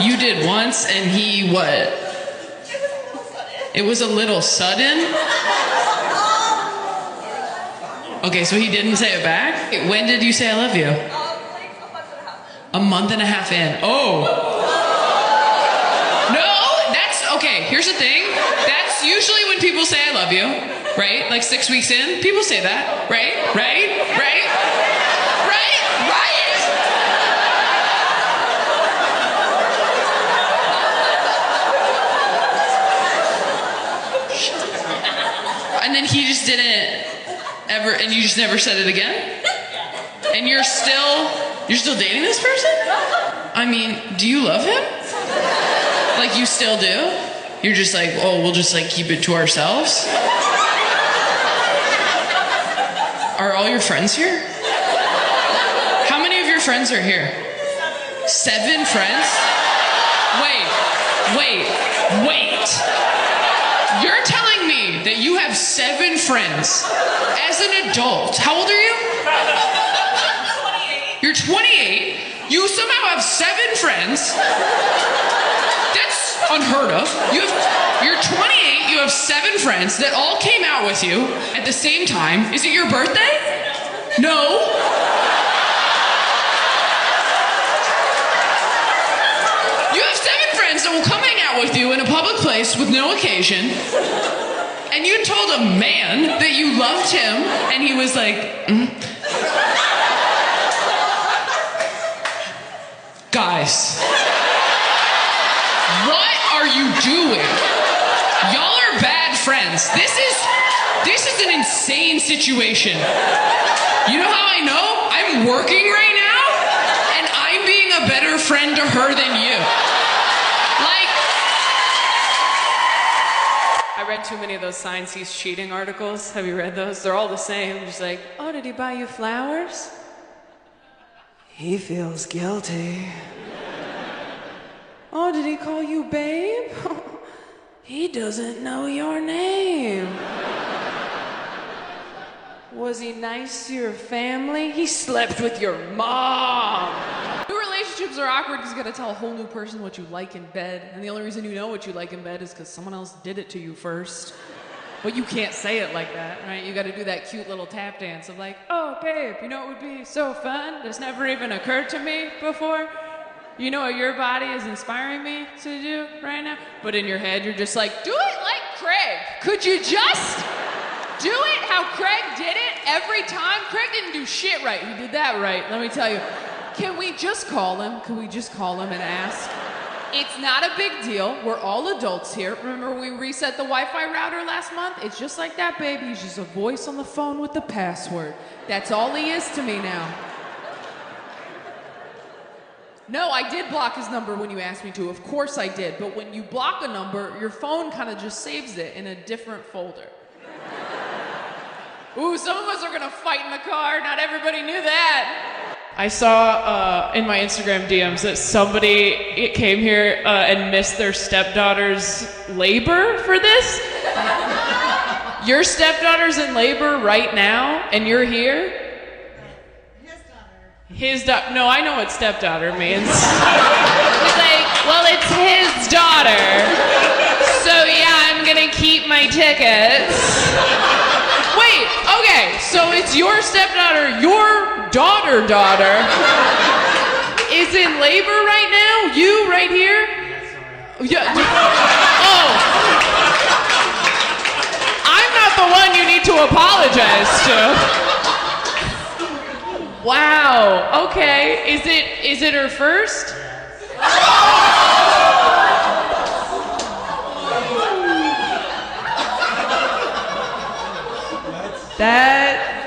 Speaker 1: You did once and he what? It was a little sudden? Okay, so he didn't say it back? When did you say I love you?
Speaker 5: Like a month and a half.
Speaker 1: A month and a half in. Oh. No, that's, okay, here's the thing. That's usually when people say I love you, right? Like 6 weeks in, people say that, right? Right? Right? Right? Right?
Speaker 2: And he just didn't ever, and you just never said it again? And you're still dating this person? I mean, do you love him? Like, you still do? You're just like, oh, we'll just like keep it to ourselves? Are all your friends here? How many of your friends are here? 7 friends? Wait. You're telling me that you have 7 friends as an adult. How old are you? 28. You're 28. You somehow have 7 friends. That's unheard of. You're 28, you have 7 friends that all came out with you at the same time. Is it your birthday? No. You have 7 friends that will come hang out with you in a public place with no occasion. And you told a man that you loved him, and he was like, Guys, what are you doing? Y'all are bad friends. This is an insane situation. You know how I know? I'm working right now, and I'm being a better friend to her than you.
Speaker 1: I read too many of those signs he's cheating articles. Have you read those? They're all the same. Just like, oh, did he buy you flowers? He feels guilty. Oh, did he call you babe? He doesn't know your name. Was he nice to your family? He slept with your mom.
Speaker 4: New relationships are awkward because you gotta tell a whole new person what you like in bed. And the only reason you know what you like in bed is because someone else did it to you first. But you can't say it like that, right? You gotta do that cute little tap dance of like, oh, babe, you know what would be so fun? This never even occurred to me before. You know what your body is inspiring me to do right now? But in your head, you're just like, do it like Craig. Could you just do it how Craig did it every time? Craig didn't do shit right. He did that right, let me tell you. Can we just call him? Can we just call him and ask? It's not a big deal. We're all adults here. Remember we reset the Wi-Fi router last month? It's just like that, baby. He's just a voice on the phone with the password. That's all he is to me now. No, I did block his number when you asked me to. Of course I did. But when you block a number, your phone kind of just saves it in a different folder. Ooh, some of us are gonna fight in the car. Not everybody knew that.
Speaker 1: I saw in my Instagram DMs that somebody came here and missed their stepdaughter's labor for this. Your stepdaughter's in labor right now, and you're here? His daughter. No, I know what stepdaughter means. He's like, well, it's his daughter. So yeah, I'm gonna keep my tickets. Wait, okay, so it's your stepdaughter, your daughter is in labor right now? You right here? Yeah. Oh. I'm not the one you need to apologize to. Wow, okay. Is it her first?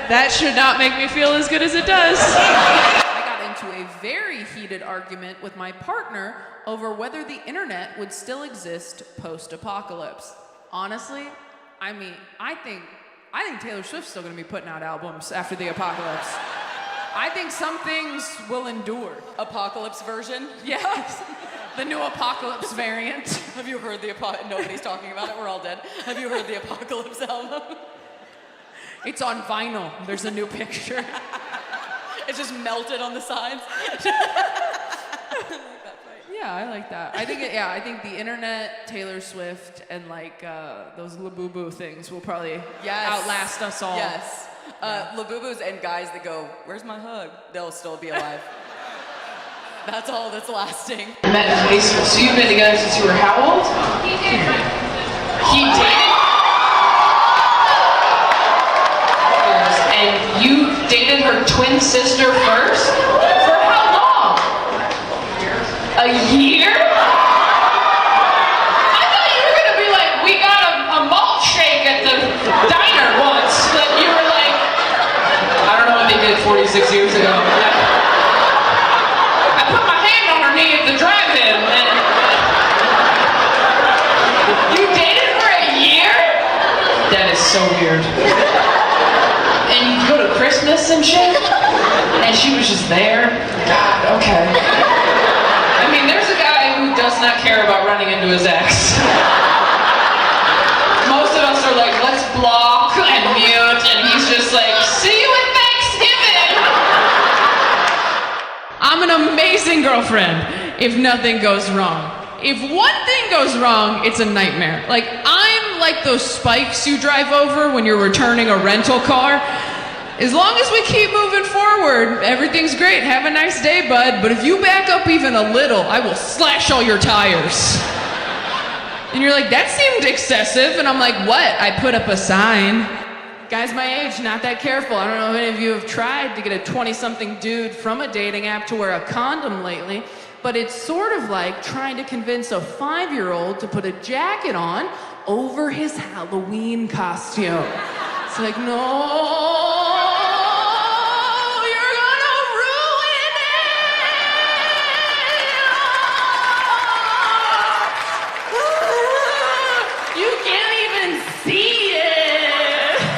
Speaker 1: That should not make me feel as good as it does.
Speaker 4: I got into a very heated argument with my partner over whether the internet would still exist post-apocalypse. Honestly, I think Taylor Swift's still gonna be putting out albums after the apocalypse. I think some things will endure.
Speaker 1: Apocalypse version?
Speaker 4: Yes. The new apocalypse variant.
Speaker 1: Have you heard nobody's talking about it, we're all dead. Have you heard the Apocalypse album?
Speaker 4: It's on vinyl. There's a new picture.
Speaker 1: It's just melted on the sides.
Speaker 4: Yeah, I like that. I think the internet, Taylor Swift, and like those Labubu things will probably outlast us all.
Speaker 1: Yes. Labubus and guys that go, where's my hug? They'll still be alive. That's all that's lasting.
Speaker 2: Met in high school. So you've been together since you were how old? He dated? And you dated her twin sister first? For how long? A year? I thought you were gonna be like, we got a malt shake at the diner 6 years ago. I put my hand on her knee at the drive-in, and you dated for a year? That is so weird. And you go to Christmas and shit, and she was just there. God, okay. I mean, there's a guy who does not care about running into his ex. Most of us are like, let's block and mute, and he's just like, see you at Thanksgiving.
Speaker 1: I'm an amazing girlfriend if nothing goes wrong. If one thing goes wrong, it's a nightmare. Like, I'm like those spikes you drive over when you're returning a rental car. As long as we keep moving forward, everything's great. Have a nice day, bud. But if you back up even a little, I will slash all your tires. And you're like, that seemed excessive. And I'm like, what? I put up a sign. Guys my age, not that careful. I don't know if any of you have tried to get a 20-something dude from a dating app to wear a condom lately, but it's sort of like trying to convince a 5-year-old to put a jacket on over his Halloween costume. It's like, no.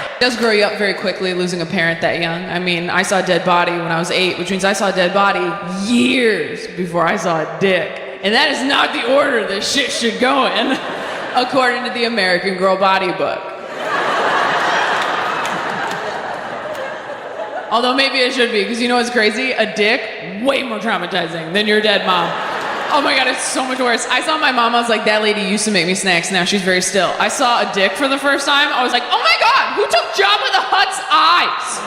Speaker 1: It does grow you up very quickly, losing a parent that young. I mean, I saw a dead body when I was 8, which means I saw a dead body years before I saw a dick. And that is not the order this shit should go in, according to the American Girl Body Book. Although maybe it should be, because you know what's crazy? A dick, way more traumatizing than your dead mom. Oh my God, it's so much worse. I saw my mom, I was like, that lady used to make me snacks, now she's very still. I saw a dick for the first time, I was like, oh my God, who took Jabba the Hutt's eyes?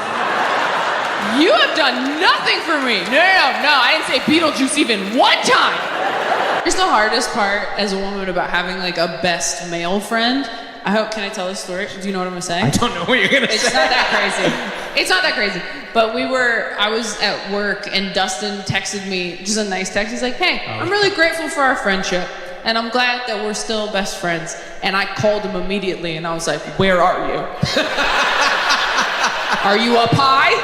Speaker 1: You have done nothing for me. No, I didn't say Beetlejuice even one time. Here's the hardest part as a woman about having like a best male friend. Can I tell this story? Do you know what I'm gonna say?
Speaker 6: I don't know what you're gonna say.
Speaker 1: It's not that crazy. It's not that crazy. But I was at work and Dustin texted me, just a nice text. He's like, hey, I'm really grateful for our friendship. And I'm glad that we're still best friends. And I called him immediately and I was like, where are you? Are you up high?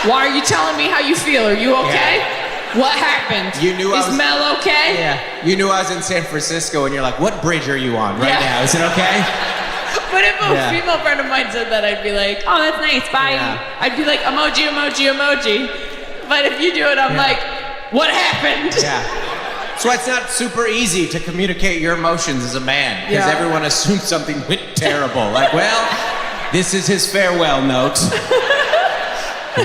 Speaker 1: Why are you telling me how you feel? Are you okay? Yeah. What happened? Is Mel okay?
Speaker 6: Yeah. You knew I was in San Francisco and you're like, what bridge are you on right now? Is it okay?
Speaker 1: But if a female friend of mine said that, I'd be like, oh, that's nice, bye. Yeah. I'd be like, emoji, emoji, emoji. But if you do it, I'm like, what happened?
Speaker 6: Yeah. So it's not super easy to communicate your emotions as a man, because everyone assumes something went terrible. Like, well, this is his farewell note.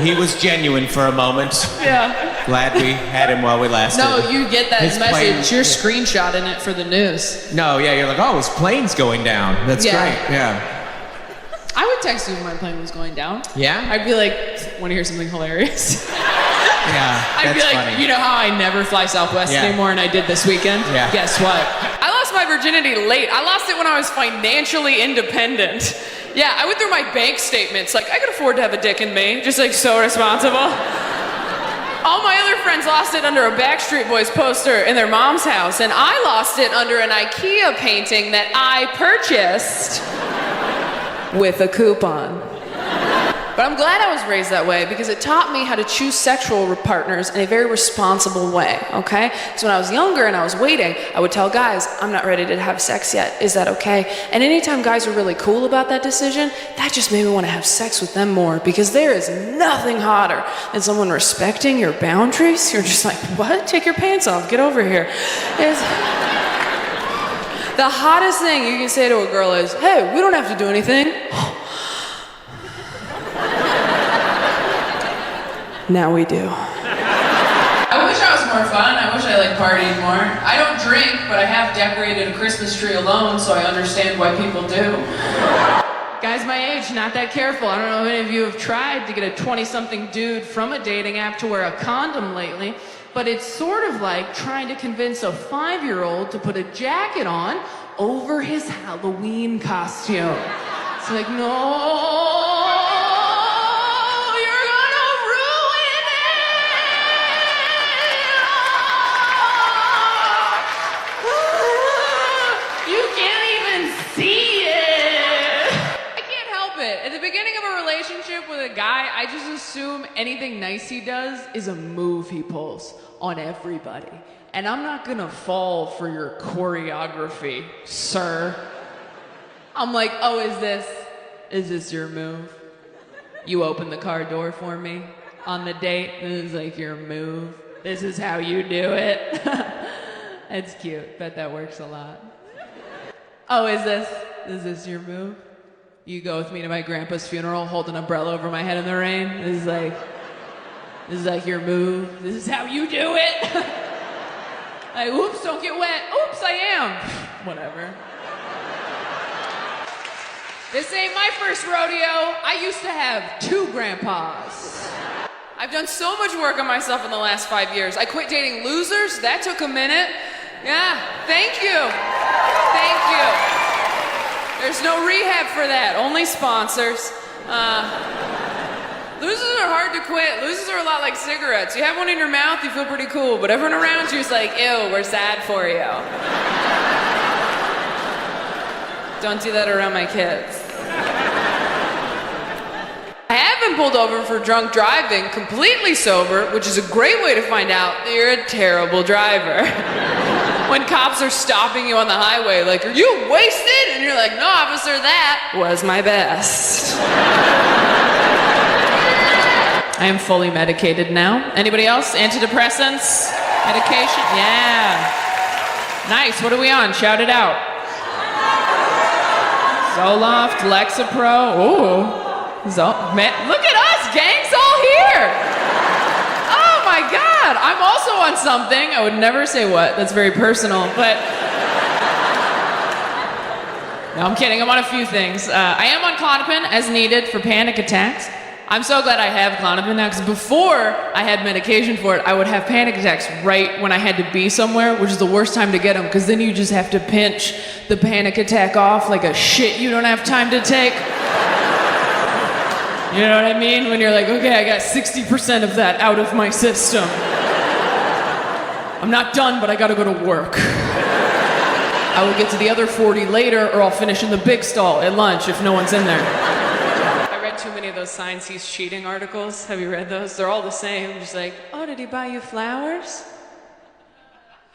Speaker 6: He was genuine for a moment.
Speaker 1: Yeah.
Speaker 6: Glad we had him while we lasted.
Speaker 1: No, you get that message. You're screenshotting it for the news.
Speaker 6: No, yeah, you're like, oh, his plane's going down. That's great. Yeah.
Speaker 1: I would text you when my plane was going down.
Speaker 6: Yeah?
Speaker 1: I'd be like, want to hear something hilarious?
Speaker 6: Yeah,
Speaker 1: I'd be like,
Speaker 6: funny.
Speaker 1: you know how I never fly Southwest anymore and I did this weekend?
Speaker 6: Yeah.
Speaker 1: Guess what? I lost my virginity late. I lost it when I was financially independent. Yeah, I went through my bank statements. Like, I could afford to have a dick in me. Just like so responsible. All my other friends lost it under a Backstreet Boys poster in their mom's house, and I lost it under an IKEA painting that I purchased with a coupon. But I'm glad I was raised that way because it taught me how to choose sexual partners in a very responsible way, okay? So when I was younger and I was waiting, I would tell guys, I'm not ready to have sex yet. Is that okay? And anytime guys were really cool about that decision, that just made me want to have sex with them more because there is nothing hotter than someone respecting your boundaries. You're just like, what? Take your pants off. Get over here. The hottest thing you can say to a girl is, hey, we don't have to do anything. Now we do.
Speaker 2: I wish I was more fun. I wish I partied more. I don't drink, but I have decorated a Christmas tree alone, so I understand why people do.
Speaker 1: Guys my age, not that careful. I don't know if any of you have tried to get a 20-something dude from a dating app to wear a condom lately, but it's sort of like trying to convince a 5-year-old to put a jacket on over his Halloween costume. It's like, no.
Speaker 4: guy, I just assume anything nice he does is a move he pulls on everybody. And I'm not gonna fall for your choreography, sir. I'm like, oh, is this your move? You open the car door for me on the date? This is like your move? This is how you do it? It's cute. Bet that works a lot. Oh, is this your move? You go with me to my grandpa's funeral, hold an umbrella over my head in the rain? This is like your move? This is how you do it? Like, oops, don't get wet. Oops, I am. Whatever. This ain't my first rodeo. I used to have 2 grandpas.
Speaker 1: I've done so much work on myself in the last 5 years. I quit dating losers. That took a minute. Yeah, thank you. Thank you. There's no rehab for that, only sponsors. Losers are hard to quit. Losers are a lot like cigarettes. You have one in your mouth, you feel pretty cool, but everyone around you is like, ew, we're sad for you. Don't do that around my kids. I have been pulled over for drunk driving, completely sober, which is a great way to find out that you're a terrible driver. When cops are stopping you on the highway, like, are you wasted? And you're like, no, officer, that was my best. I am fully medicated now. Anybody else? Antidepressants? Medication? Yeah. Nice. What are we on? Shout it out. Zoloft, Lexapro. Ooh. Man, look at us, gang's all here. Oh my God. I'm also on something. I would never say what. That's very personal, but. No, I'm kidding. I'm on a few things. I am on Klonopin as needed for panic attacks. I'm so glad I have Klonopin now, because before I had medication for it, I would have panic attacks right when I had to be somewhere, which is the worst time to get them, because then you just have to pinch the panic attack off like a shit you don't have time to take. You know what I mean? When you're like, okay, I got 60% of that out of my system. I'm not done, but I gotta go to work. I will get to the other 40 later, or I'll finish in the big stall at lunch if no one's in there. I read too many of those signs he's cheating articles. Have you read those? They're all the same. Just like, oh, did he buy you flowers?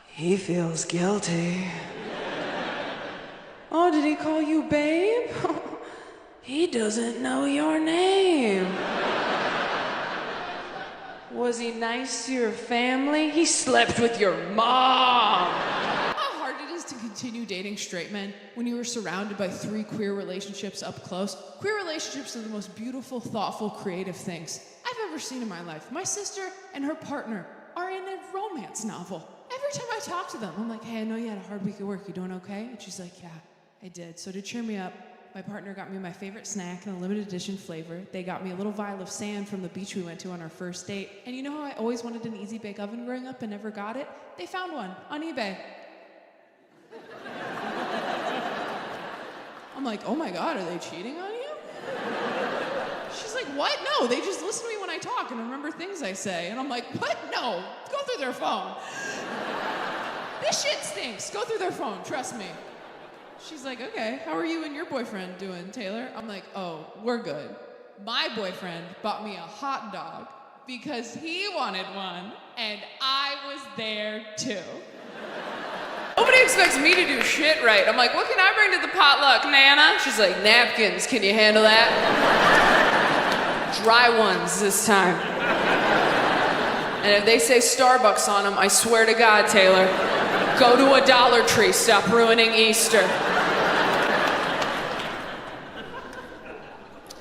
Speaker 1: He feels guilty. Oh, did he call you babe? He doesn't know your name. Was he nice to your family? He slept with your mom.
Speaker 3: How hard it is to continue dating straight men when you are surrounded by 3 queer relationships up close. Queer relationships are the most beautiful, thoughtful, creative things I've ever seen in my life. My sister and her partner are in a romance novel. Every time I talk to them, I'm like, hey, I know you had a hard week at work. You doing okay? And she's like, yeah, I did. So to cheer me up, my partner got me my favorite snack in a limited edition flavor. They got me a little vial of sand from the beach we went to on our first date. And you know how I always wanted an easy bake oven growing up and never got it? They found one on eBay. I'm like, oh my God, are they cheating on you? She's like, what? No, they just listen to me when I talk and remember things I say. And I'm like, what? No, go through their phone. This shit stinks. Go through their phone, trust me. She's like, okay, how are you and your boyfriend doing, Taylor? I'm like, oh, we're good. My boyfriend bought me a hot dog because he wanted one, and I was there too.
Speaker 1: Nobody expects me to do shit right. I'm like, what can I bring to the potluck, Nana? She's like, napkins, can you handle that? Dry ones this time. And if they say Starbucks on them, I swear to God, Taylor, go to a Dollar Tree, stop ruining Easter.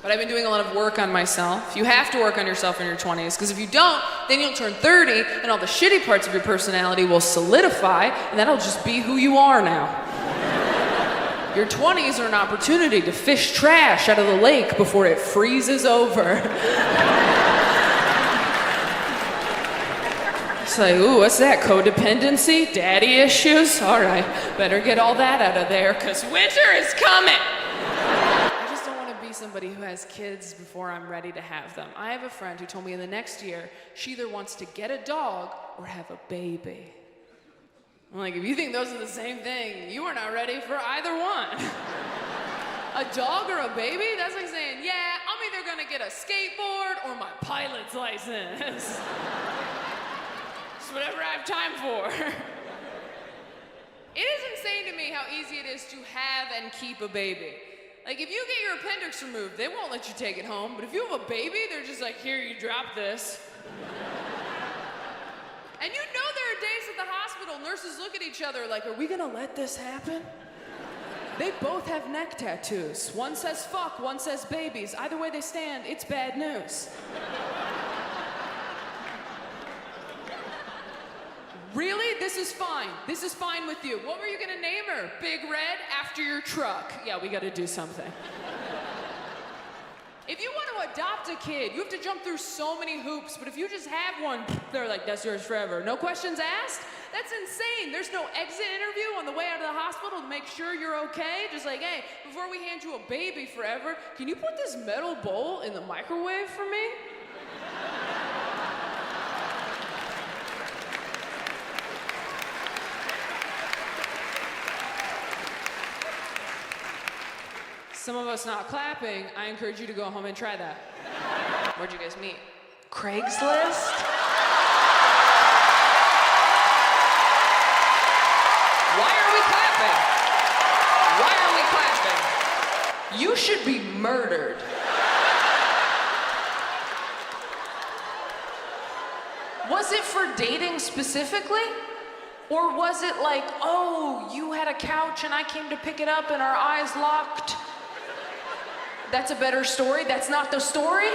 Speaker 1: But I've been doing a lot of work on myself. You have to work on yourself in your 20s, because if you don't, then you'll turn 30 and all the shitty parts of your personality will solidify, and that'll just be who you are now. Your 20s are an opportunity to fish trash out of the lake before it freezes over. It's like, ooh, what's that? Codependency? Daddy issues? All right, better get all that out of there, because winter is coming. I just don't want to be somebody who has kids before I'm ready to have them. I have a friend who told me in the next year she either wants to get a dog or have a baby. I'm like, if you think those are the same thing, you are not ready for either one. A dog or a baby? That's like saying, yeah, I'm either gonna to get a skateboard or my pilot's license. It's whatever I have time for. It is insane to me how easy it is to have and keep a baby. Like, if you get your appendix removed, they won't let you take it home. But if you have a baby, they're just like, here, you drop this. And you know there are days at the hospital, nurses look at each other like, are we gonna let this happen? They both have neck tattoos. One says fuck, one says babies. Either way they stand, it's bad news. Really? This is fine. This is fine with you. What were you gonna name her? Big Red after your truck. Yeah, we gotta do something. If you want to adopt a kid, you have to jump through so many hoops, but if you just have one, they're like, that's yours forever. No questions asked? That's insane. There's no exit interview on the way out of the hospital to make sure you're okay. Just like, hey, before we hand you a baby forever, can you put this metal bowl in the microwave for me? Some of us not clapping, I encourage you to go home and try that. Where'd you guys meet?
Speaker 7: Craigslist?
Speaker 1: Why are we clapping? Why are we clapping? You should be murdered.
Speaker 7: Was it for dating specifically? Or was it like, oh, you had a couch and I came to pick it up and our eyes locked? That's a better story? That's not the story?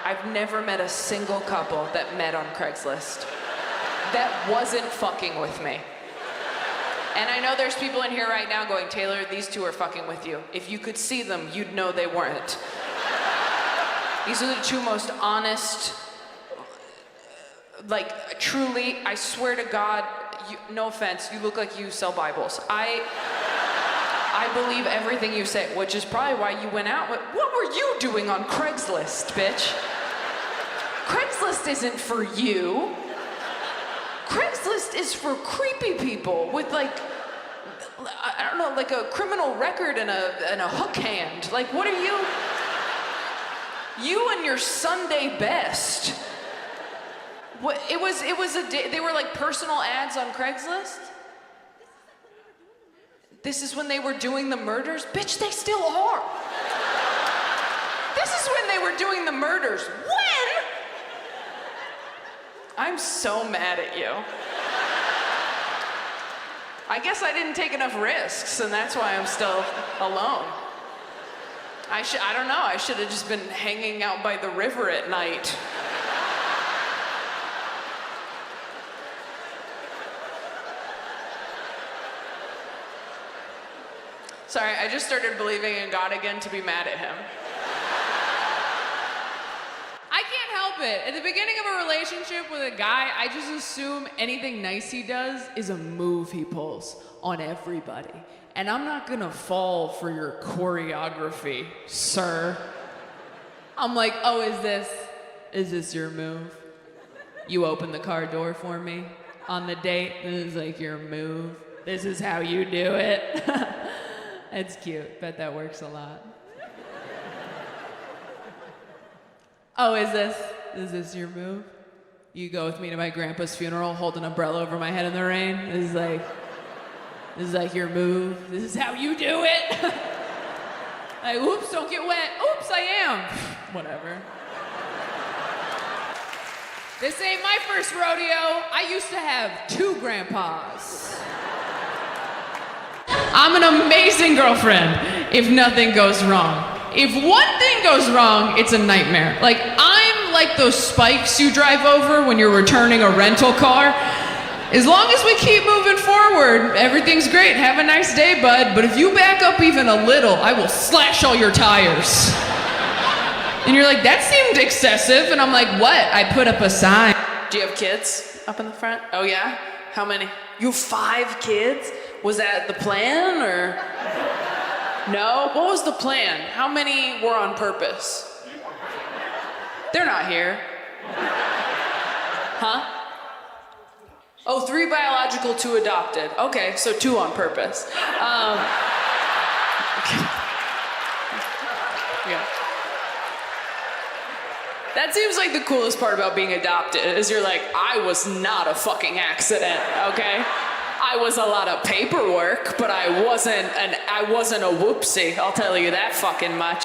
Speaker 7: I've never met a single couple that met on Craigslist that wasn't fucking with me. And I know there's people in here right now going, Taylor, these two are fucking with you. If you could see them, you'd know they weren't. These are the two most honest, like, truly, I swear to God, no offense, you look like you sell Bibles. I believe everything you say, which is probably why you went out with, what were you doing on Craigslist, bitch? Craigslist isn't for you. Craigslist is for creepy people with like, I don't know, like a criminal record and a hook hand. Like, what are you? You and your Sunday best. What, it was they were like personal ads on Craigslist? This is when they were doing the murders? Bitch, they still are. This is when they were doing the murders. When? I'm so mad at you. I guess I didn't take enough risks, and that's why I'm still alone. I don't know, I should have just been hanging out by the river at night. Sorry, I just started believing in God again to be mad at him.
Speaker 1: I can't help it. At the beginning of a relationship with a guy, I just assume anything nice he does is a move he pulls on everybody. And I'm not gonna fall for your choreography, sir. I'm like, oh, is this your move? You open the car door for me on the date? This is like your move. This is how you do it. It's cute. Bet that works a lot. Oh, is this your move? You go with me to my grandpa's funeral, hold an umbrella over my head in the rain? This is like your move. This is how you do it. Like, oops, don't get wet. Oops, I am. Whatever. This ain't my first rodeo. I used to have 2 grandpas. I'm an amazing girlfriend if nothing goes wrong. If one thing goes wrong, it's a nightmare. Like, I'm like those spikes you drive over when you're returning a rental car. As long as we keep moving forward, everything's great. Have a nice day, bud. But if you back up even a little, I will slash all your tires. And you're like, that seemed excessive. And I'm like, what? I put up a sign.
Speaker 7: Do you have kids up in the front? Oh yeah? How many? You have 5 kids? Was that the plan, or? No? What was the plan? How many were on purpose? They're not here. Huh? Oh, 3 biological, 2 adopted. Okay, so 2 on purpose. Yeah.
Speaker 1: That seems like the coolest part about being adopted is you're like, I was not a fucking accident, okay? I was a lot of paperwork, but I wasn't a whoopsie, I'll tell you that fucking much.